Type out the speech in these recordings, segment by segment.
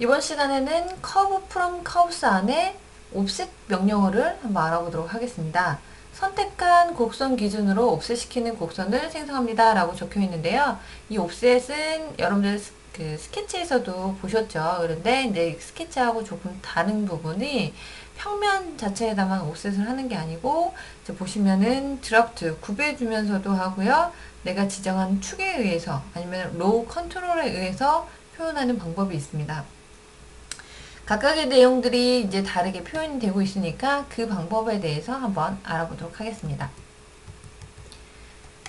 이번 시간에는 curve from curves 안에 옵셋 명령어를 한번 알아보도록 하겠습니다. 선택한 곡선 기준으로 옵셋시키는 곡선을 생성합니다 라고 적혀 있는데요. 이 옵셋은 여러분들 그 스케치에서도 보셨죠. 그런데 이제 스케치하고 조금 다른 부분이 평면 자체에다만 옵셋을 하는 게 아니고 이제 보시면은 드래프트 구배주면서도 하고요. 내가 지정한 축에 의해서 아니면 로우 컨트롤에 의해서 표현하는 방법이 있습니다. 각각의 내용들이 이제 다르게 표현이 되고 있으니까 그 방법에 대해서 한번 알아보도록 하겠습니다.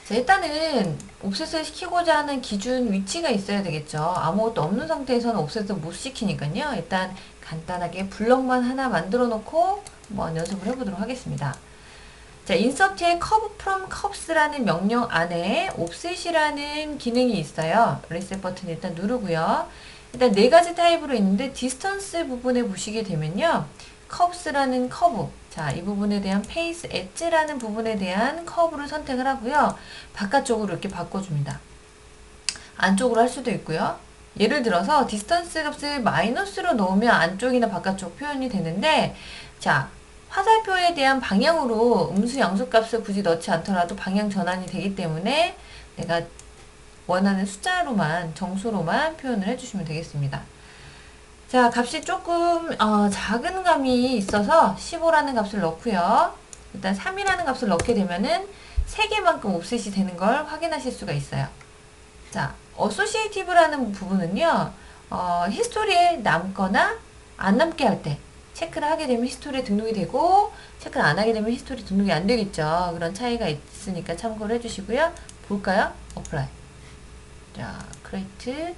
자, 일단은 옵셋을 시키고자 하는 기준 위치가 있어야 되겠죠. 아무것도 없는 상태에서는 옵셋을 못 시키니까요. 일단 간단하게 블럭만 하나 만들어 놓고 한번 연습을 해보도록 하겠습니다. 자, 인서트의 curve from curves라는 명령 안에 옵셋이라는 기능이 있어요. 리셋 버튼 일단 누르고요. 일단 네 가지 타입으로 있는데 디스턴스 부분에 보시게 되면요. curves라는 커브, 자, 이 부분에 대한 face 엣지라는 부분에 대한 커브를 선택을 하고요. 바깥쪽으로 이렇게 바꿔줍니다. 안쪽으로 할 수도 있고요. 예를 들어서 디스턴스 값을 마이너스로 넣으면 안쪽이나 바깥쪽 표현이 되는데, 자, 화살표에 대한 방향으로 음수 양수 값을 굳이 넣지 않더라도 방향 전환이 되기 때문에 내가 원하는 숫자로만, 정수로만 표현을 해주시면 되겠습니다. 자, 값이 조금 작은 감이 있어서 15라는 값을 넣고요. 일단 3이라는 값을 넣게 되면은 3개만큼 옵셋이 되는 걸 확인하실 수가 있어요. 자, 어소시에이티브라는 부분은요. 히스토리에 남거나 안 남게 할 때 체크를 하게 되면 히스토리에 등록이 되고 체크를 안 하게 되면 히스토리 등록이 안 되겠죠. 그런 차이가 있으니까 참고를 해주시고요. 볼까요? 어플라이. 자, 크레이트.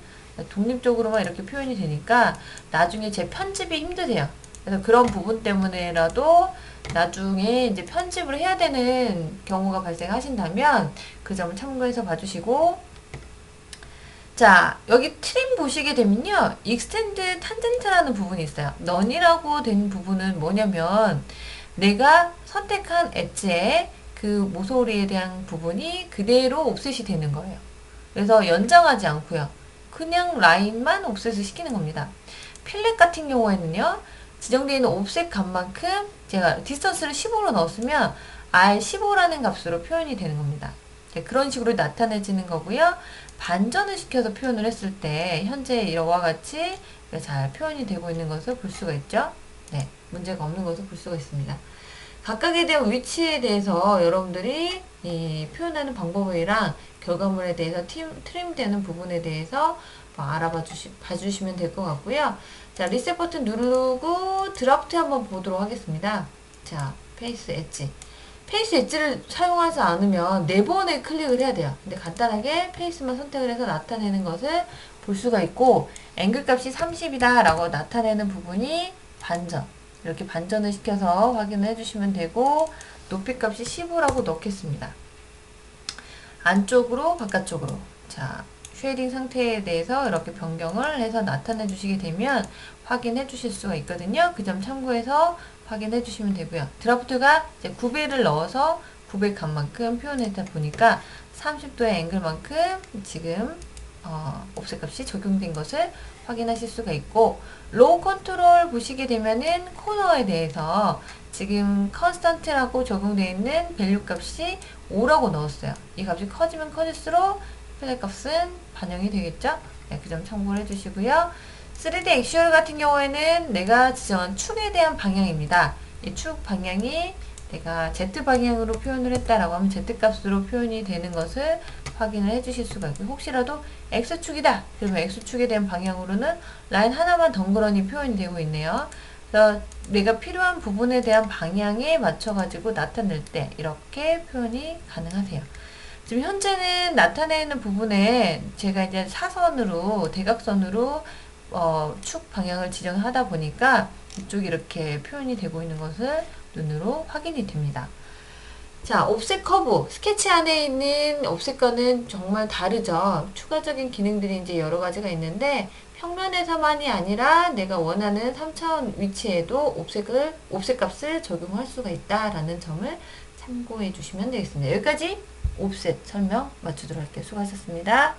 독립적으로만 이렇게 표현이 되니까 나중에 제 편집이 힘드세요. 그래서 그런 부분 때문에라도 나중에 이제 편집을 해야 되는 경우가 발생하신다면 그 점을 참고해서 봐주시고, 자, 여기 트림 보시게 되면요. 익스텐드 탄젠트라는 부분이 있어요. 넌이라고 된 부분은 뭐냐면 내가 선택한 엣지의 그 모서리에 대한 부분이 그대로 옵셋이 되는 거예요. 그래서 연장하지 않고요. 그냥 라인만 옵셋을 시키는 겁니다. 필렛 같은 경우에는요. 지정되어 있는 옵셋 값만큼 제가 디스턴스를 15로 넣었으면 R15라는 값으로 표현이 되는 겁니다. 그런 식으로 나타내지는 거고요. 반전을 시켜서 표현을 했을 때 현재 이와 같이 잘 표현이 되고 있는 것을 볼 수가 있죠. 네, 문제가 없는 것을 볼 수가 있습니다. 각각에 대한 위치에 대해서 여러분들이 이 표현하는 방법이랑 결과물에 대해서 트림되는 부분에 대해서 봐주시면 될 것 같고요. 자, 리셋 버튼 누르고 드래프트 한번 보도록 하겠습니다. 자, 페이스 엣지. 페이스 엣지를 사용하지 않으면 4번에 클릭을 해야 돼요. 근데 간단하게 페이스만 선택을 해서 나타내는 것을 볼 수가 있고, 앵글 값이 30이다 라고 나타내는 부분이 반전. 이렇게 반전을 시켜서 확인을 해주시면 되고, 높이 값이 15라고 넣겠습니다. 안쪽으로 바깥쪽으로. 자, 쉐이딩 상태에 대해서 이렇게 변경을 해서 나타내 주시게 되면 확인해 주실 수가 있거든요. 그 점 참고해서 확인해 주시면 되고요. 드래프트가 이제 9배를 넣어서 9배 값만큼 표현했다 보니까 30도의 앵글만큼 지금 옵셋 값이 적용된 것을 확인하실 수가 있고, 로우 컨트롤 보시게 되면은 코너에 대해서 지금 컨스턴트라고 적용되어 있는 밸류 값이 5라고 넣었어요. 이 값이 커지면 커질수록 필렛 값은 반영이 되겠죠? 네, 그 점 참고를 해주시고요. 3D 액츄얼 같은 경우에는 내가 지정한 축에 대한 방향입니다. 이 축 방향이 내가 Z 방향으로 표현을 했다라고 하면 Z 값으로 표현이 되는 것을 확인을 해주실 수가 있고, 혹시라도 X축이다! 그러면 X축에 대한 방향으로는 라인 하나만 덩그러니 표현이 되고 있네요. 그래서 내가 필요한 부분에 대한 방향에 맞춰가지고 나타낼 때 이렇게 표현이 가능하세요. 지금 현재는 나타내는 부분에 제가 이제 사선으로, 대각선으로 축 방향을 지정하다 보니까 이쪽이 이렇게 표현이 되고 있는 것을 눈으로 확인이 됩니다. 자, 옵셋 커브. 스케치 안에 있는 옵셋과는 정말 다르죠. 추가적인 기능들이 이제 여러 가지가 있는데, 평면에서만이 아니라 내가 원하는 3차원 위치에도 옵셋 값을 적용할 수가 있다라는 점을 참고해 주시면 되겠습니다. 여기까지 옵셋 설명 마치도록 할게요. 수고하셨습니다.